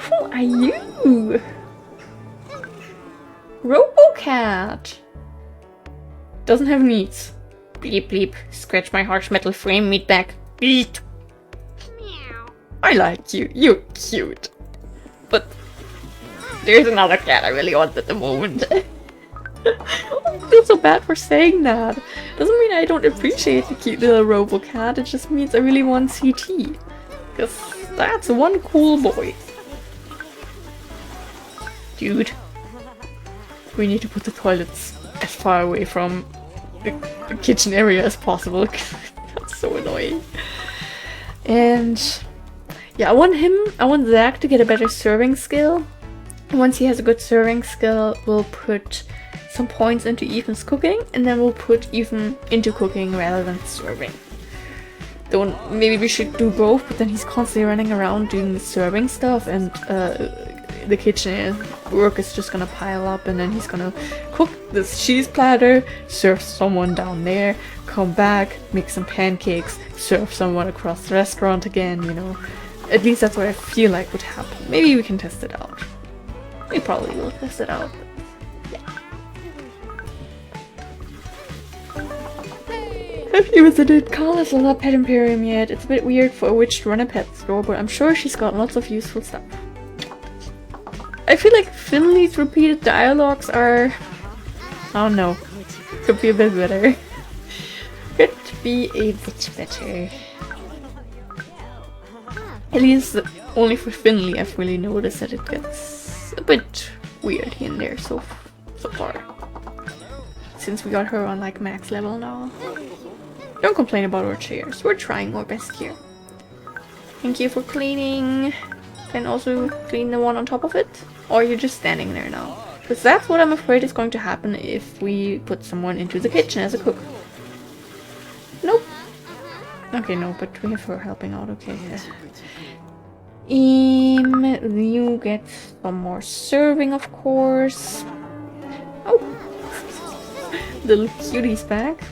Who are you? Robocat. Doesn't have needs. Bleep bleep. Scratch my harsh metal frame, meat back. Beat. I like you. You're cute. But there's another cat I really want at the moment. I feel so bad for saying that. Doesn't mean I don't appreciate the cute little robocat. It just means I really want CT. Because that's one cool boy. Dude. We need to put the toilets as far away from the kitchen area as possible. That's so annoying. And yeah, I want Zach to get a better serving skill. Once he has a good serving skill, we'll put some points into Ethan's cooking, and then we'll put Ethan into cooking rather than serving. Maybe we should do both, but then he's constantly running around doing the serving stuff, and the kitchen work is just gonna pile up, and then he's gonna cook this cheese platter, serve someone down there, come back, make some pancakes, serve someone across the restaurant again, you know. At least that's what I feel like would happen. Maybe we can test it out. We probably will test it out. Have you visited Carla's Little Pet Emporium yet? It's a bit weird for a witch to run a pet store, but I'm sure she's got lots of useful stuff. I feel like Finley's repeated dialogues are... I don't know. Could be a bit better. Could be a bit better. At least only for Finley I've really noticed that it gets a bit weird here and there so far. Since we got her on like max level now. Don't complain about our chairs. We're trying our best here. Thank you for cleaning. Can also clean the one on top of it. Or you're just standing there now. Because that's what I'm afraid is going to happen if we put someone into the kitchen as a cook. Nope. Okay, no, but we have her helping out. Okay. You get some more serving, of course. Oh. Little cutie's back.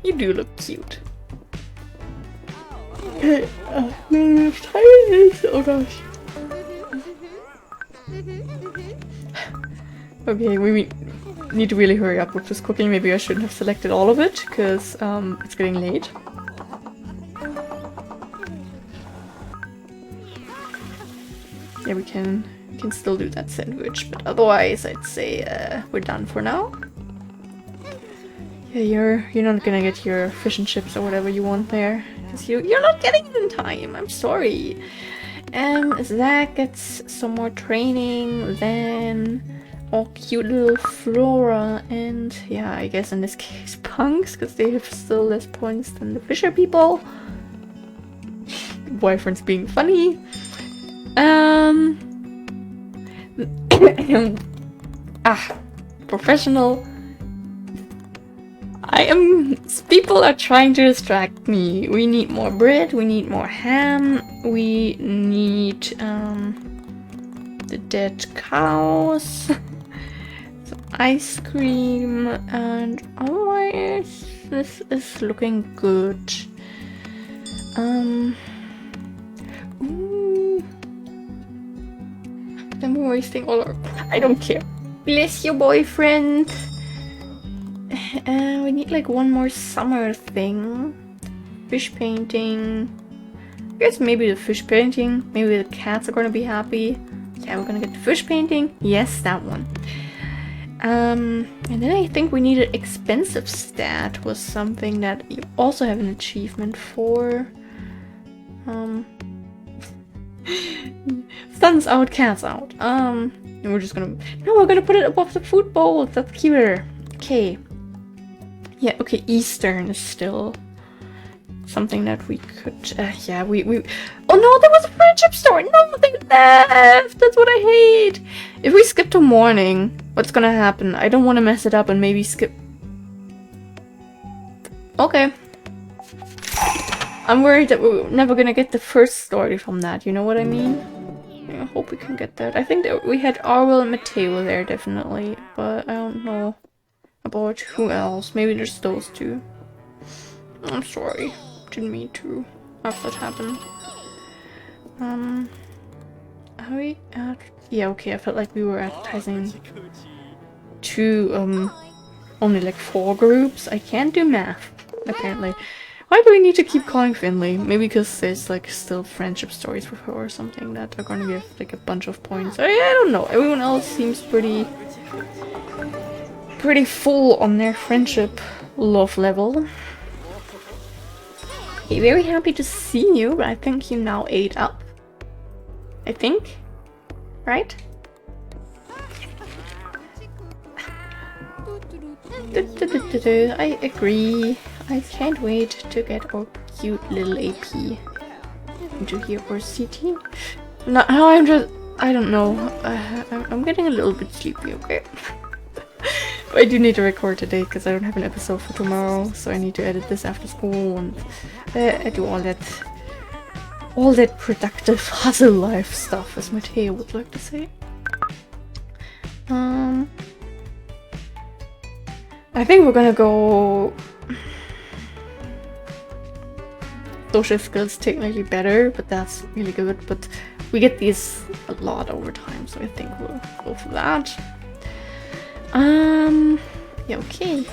You do look cute. Okay, oh gosh. Okay, we need to really hurry up with this cooking. Maybe I shouldn't have selected all of it, because it's getting late. Yeah, we can still do that sandwich, but otherwise I'd say we're done for now. Yeah, you're not gonna get your fish and chips or whatever you want there. Because you're not getting it in time, I'm sorry. Zach gets some more training, then all cute little Flora, and yeah, I guess in this case punks, because they have still less points than the fisher people. Boyfriend's being funny. Professional. People are trying to distract me. We need more bread, we need more ham, we need the dead cows, some ice cream, and otherwise this is looking good. Ooh. Then we're wasting all our... I don't care. Bless your boyfriend. We need like one more summer thing. Fish painting. I guess maybe the fish painting. Maybe the cats are gonna be happy. Yeah, we're gonna get the fish painting. Yes, that one. And then I think we needed expensive stat was something that you also have an achievement for. Sun's out, cat's out. And we're just gonna... No, we're gonna put it above the food bowl. That's cuter. Okay. Yeah, okay, Eastern is still something that we could... yeah, we... Oh no, there was a friendship store! No, they left! That's what I hate! If we skip to morning, what's gonna happen? I don't want to mess it up and maybe skip... Okay. I'm worried that we're never gonna get the first story from that, you know what I mean? Yeah, I hope we can get that. I think that we had Arwell and Mateo there, definitely, but I don't know about who else. Maybe there's those two. I'm sorry. Didn't mean to have that happen. Are we at... Yeah, okay, I felt like we were advertising to, only like 4 groups. I can't do math, apparently. Why do we need to keep calling Finley? Maybe because there's like still friendship stories with her or something that are gonna give like a bunch of points. I don't know. Everyone else seems pretty full on their friendship love level. Hey, very happy to see you, but I think you now ate up. I think? Right? I agree. I can't wait to get our cute little AP into here or CT. No, I'm just... I don't know. I'm getting a little bit sleepy, okay? I do need to record today because I don't have an episode for tomorrow, so I need to edit this after school and I do all that productive hustle life stuff, as Mateo would like to say. I think we're gonna go social skills technically better, but that's really good. But we get these a lot over time, so I think we'll go for that. Yeah, okay.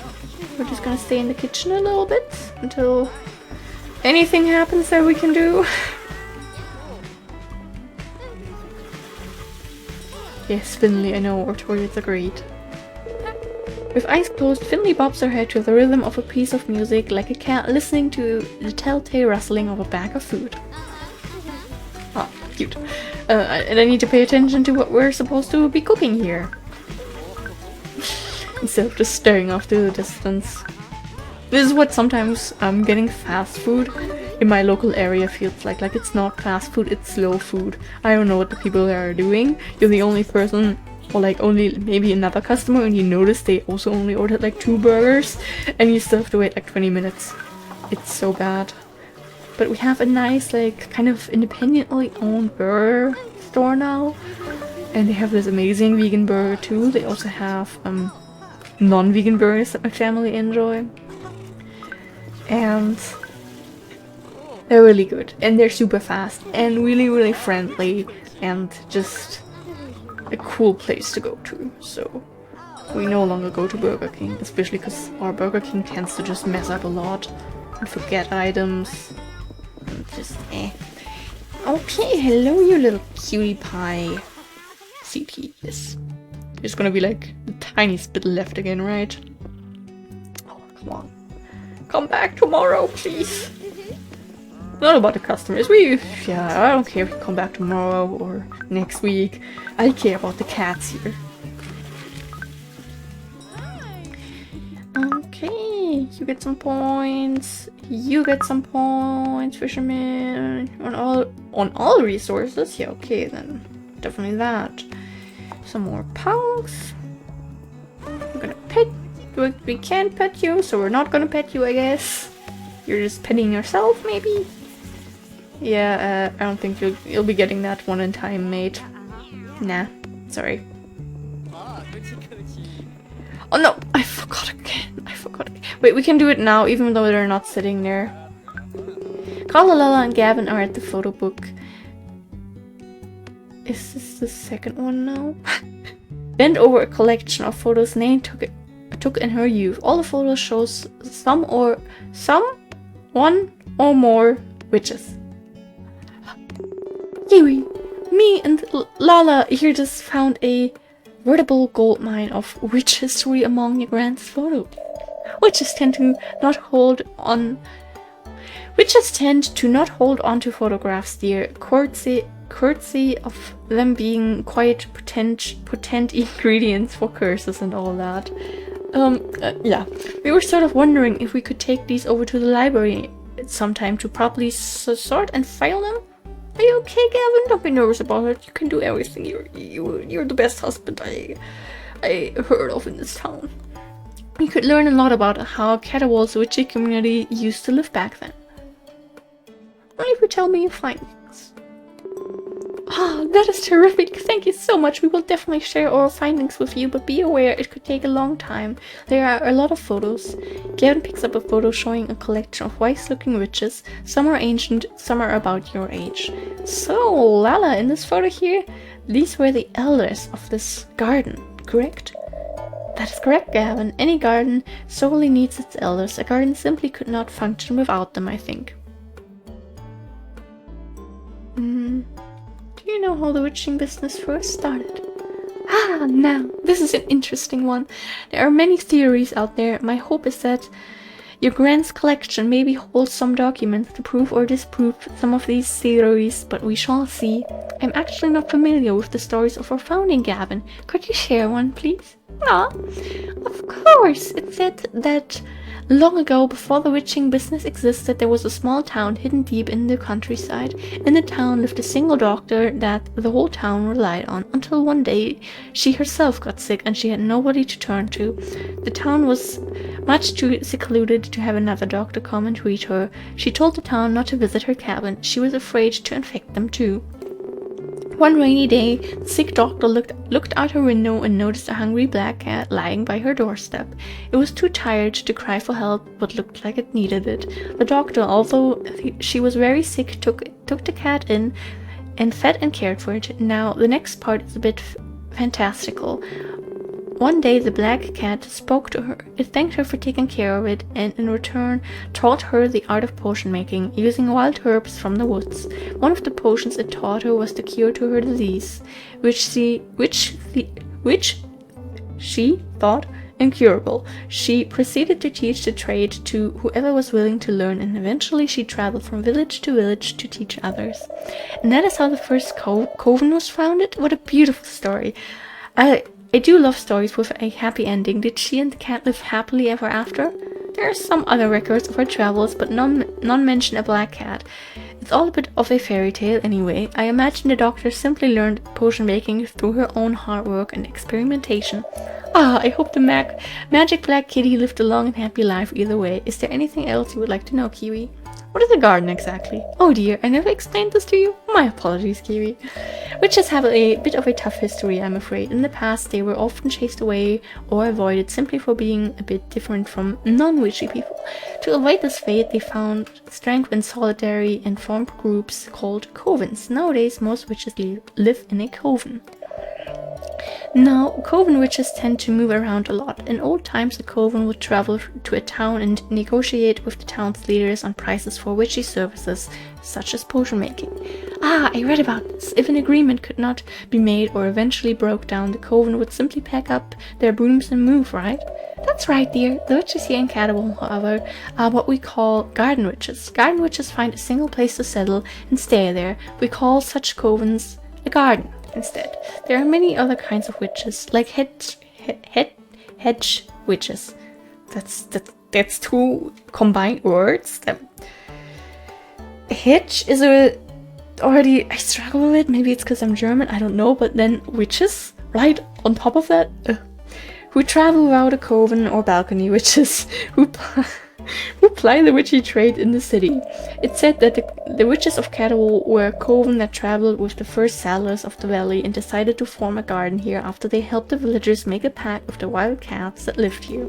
We're just gonna stay in the kitchen a little bit until anything happens that we can do. Yes, Finley, I know, our toilets are great. With eyes closed, Finley bobs her head to the rhythm of a piece of music, like a cat listening to the telltale rustling of a bag of food. Ah, cute. And I need to pay attention to what we're supposed to be cooking here. Instead of just staring off to the distance. This is what sometimes getting fast food in my local area feels like. Like, it's not fast food, it's slow food. I don't know what the people are doing. You're the only person, or like only maybe another customer, and you notice they also only ordered like 2 burgers, and you still have to wait like 20 minutes. It's so bad. But we have a nice, like, kind of independently owned burger store now, and they have this amazing vegan burger too. They also have non-vegan burgers that my family enjoy, and they're really good, and they're super fast and really friendly, and just a cool place to go to. So we no longer go to Burger King, especially because our Burger King tends to just mess up a lot and forget items and just Okay, hello you little cutie pie. CT, yes. There's gonna be like the tiniest bit left again, right? Oh, come on. Come back tomorrow, please. Not about the customers. Yeah, I don't care if you come back tomorrow or next week. I care about the cats here. Okay, you get some points. You get some points, fisherman. On all resources? Yeah, okay then. Definitely that. Some more punks. I'm gonna pet. We can't pet you, so we're not gonna pet you, I guess. You're just petting yourself, maybe? Yeah, I don't think you'll be getting that one in time, mate. Nah, sorry. Oh no, I forgot again. Wait, we can do it now, even though they're not sitting there. Kalalala and Gavin are at the photo book. Is this the second one now? Bent over a collection of photos Nate took in her youth. All the photos shows one or more witches. Yui, me and Lala here just found a veritable goldmine of witch history among your grand's photos. Witches tend to not hold on to photographs, dear, courtesy of them being quite potent ingredients for curses and all that. Yeah, we were sort of wondering if we could take these over to the library sometime to properly sort and file them. Are you okay, Gavin? Don't be nervous about it. You can do everything. You're the best husband I heard of in this town. You could learn a lot about how Catawal's witchy community used to live back then. Only if you tell me your findings. Oh, that is terrific. Thank you so much. We will definitely share our findings with you, but be aware it could take a long time. There are a lot of photos. Gavin picks up a photo showing a collection of wise-looking witches. Some are ancient, some are about your age. So, Lala, in this photo here, these were the elders of this garden, correct? That is correct, Gavin. Any garden solely needs its elders. A garden simply could not function without them, I think. Do you know how the witching business first started? Ah, now, this is an interesting one. There are many theories out there. My hope is that your grand's collection maybe holds some documents to prove or disprove some of these theories, but we shall see. I'm actually not familiar with the stories of our founding, Gavin. Could you share one, please? Ah, of course. It said that long ago, before the witching business existed, there was a small town hidden deep in the countryside. In the town lived a single doctor that the whole town relied on, until one day she herself got sick and she had nobody to turn to. The town was much too secluded to have another doctor come and treat her. She told the town not to visit her cabin. She was afraid to infect them too. One rainy day, the sick doctor looked out her window and noticed a hungry black cat lying by her doorstep. It was too tired to cry for help, but looked like it needed it. The doctor, although she was very sick, took the cat in and fed and cared for it. Now, the next part is a bit fantastical. One day the black cat spoke to her. It thanked her for taking care of it, and in return taught her the art of potion making, using wild herbs from the woods. One of the potions it taught her was the cure to her disease, which she thought incurable. She proceeded to teach the trade to whoever was willing to learn, and eventually she traveled from village to village to teach others. And that is how the first coven was founded. What a beautiful story. I do love stories with a happy ending. Did she and the cat live happily ever after? There are some other records of her travels, but none mention a black cat. It's all a bit of a fairy tale anyway. I imagine the doctor simply learned potion making through her own hard work and experimentation. Ah, I hope the magic black kitty lived a long and happy life either way. Is there anything else you would like to know, Kiwi? What is a garden exactly? Oh dear, I never explained this to you. My apologies, Kiwi. Witches have a bit of a tough history, I'm afraid. In the past, they were often chased away or avoided simply for being a bit different from non-witchy people. To avoid this fate, they found strength in solitary and formed groups called covens. Nowadays, most witches live in a coven. Now, coven witches tend to move around a lot. In old times, a coven would travel to a town and negotiate with the town's leaders on prices for witchy services, such as potion making. Ah, I read about this. If an agreement could not be made or eventually broke down, the coven would simply pack up their brooms and move, right? That's right, dear. The witches here in Catawal, however, are what we call garden witches. Garden witches find a single place to settle and stay there. We call such covens a garden. Instead, there are many other kinds of witches, like hedge witches. That's two combined words. Hedge is I struggle with it. Maybe it's because I'm German. I don't know. But then witches, right on top of that, who travel without a coven or balcony. Witches who ply the witchy trade in the city. It said that the witches of Catawal were a coven that traveled with the first settlers of the valley and decided to form a garden here after they helped the villagers make a pact with the wild cats that lived here.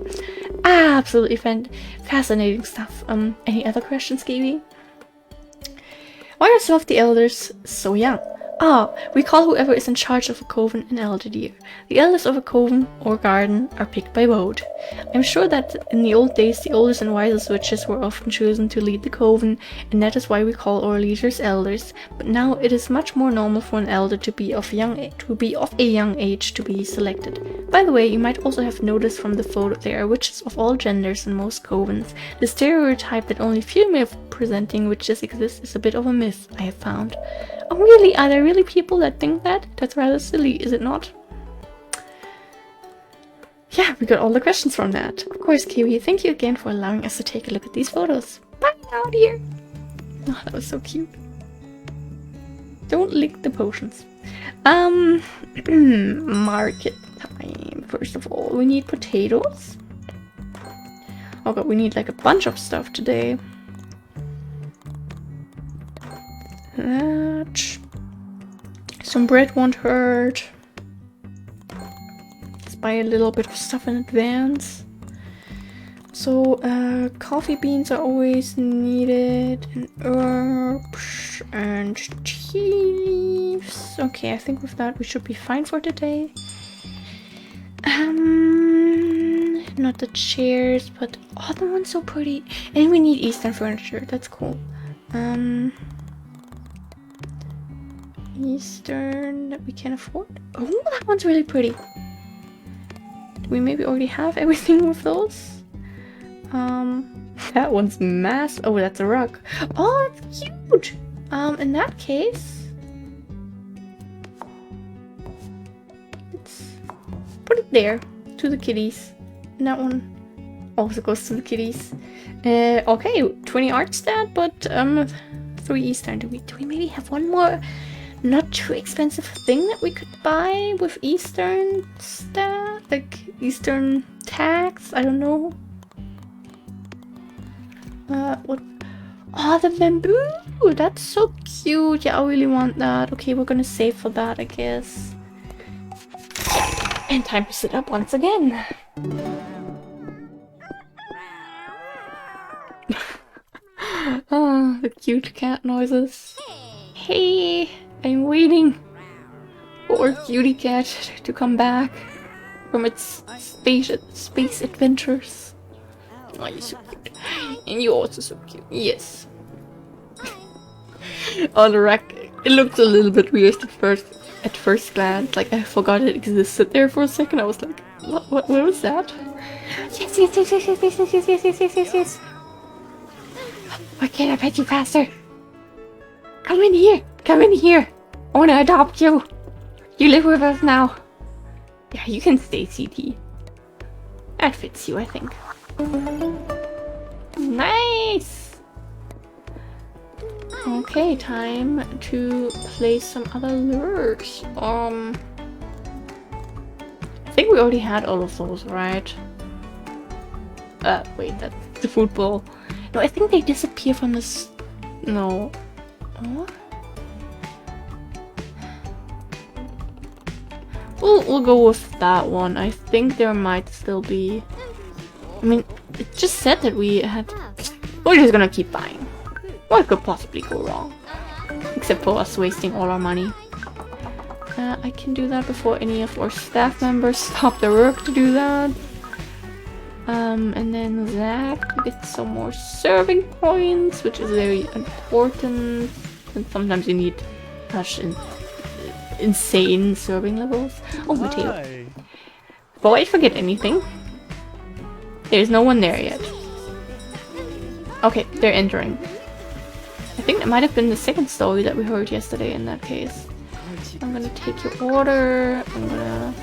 Ah, absolutely fascinating stuff. Any other questions, Kiwi? Why are some of the elders so young? Ah, we call whoever is in charge of a coven an elder, dear. The elders of a coven or garden are picked by vote. I'm sure that in the old days the oldest and wisest witches were often chosen to lead the coven, and that is why we call our leaders elders. But now it is much more normal for an elder to be of a young age to be selected. By the way, you might also have noticed from the photo there are witches of all genders in most covens. The stereotype that only female-presenting witches exist is a bit of a myth, I have found. Oh really? Are there really people that think that? That's rather silly, is it not? Yeah, we got all the questions from that. Of course, Kiwi, thank you again for allowing us to take a look at these photos. Bye now, dear. Oh, that was so cute. Don't lick the potions. Market time. First of all, we need potatoes. Oh god, we need like a bunch of stuff today. Some bread won't hurt. Let's buy a little bit of stuff in advance. So, coffee beans are always needed, and herbs, and tea leaves. Okay, I think with that we should be fine for today. Not the chairs, but oh, the one's so pretty. And we need Eastern furniture. That's cool. Eastern that we can afford. Oh, that one's really pretty. Do we maybe already have everything with those? That one's massive. Oh, that's a rug. Oh, it's cute. In that case, let's put it there to the kitties. And that one also goes to the kitties. Okay, 20 art stat, but 3 Eastern. Do we maybe have one more not too expensive thing that we could buy with Eastern stat, like Eastern tax? I don't know. What? Oh, the bamboo! That's so cute. Yeah, I really want that. Okay, we're gonna save for that, I guess. And time to sit up once again. Oh, the cute cat noises. Hey, I'm waiting for Cutie Cat to come back from its space adventures. Oh, you're so cute. And you're also so cute. Yes. On the rack, it looks a little bit weird at first glance. Like, I forgot it existed there for a second. I was like, what was that? Yes. Why can't I pet you faster? Come in here. Come in here. I want to adopt you. You live with us now. Yeah, you can stay, CT. That fits you, I think. Nice! Okay, time to place some other lures. I think we already had all of those, right? Wait, that's the food bowl. No, I think they disappear from this... No. What? We'll go with that one. I think there might still be... I mean, it just said that we had... We're just gonna keep buying. What could possibly go wrong? Except for us wasting all our money. I can do that before any of our staff members stop their work to do that. And then Zach gets some more serving points, which is very important. And sometimes you need such insane serving levels. Oh, Mateo. Before I forget anything, there's no one there yet. Okay, they're entering. I think that might have been the second story that we heard yesterday in that case. I'm gonna take your order. I'm gonna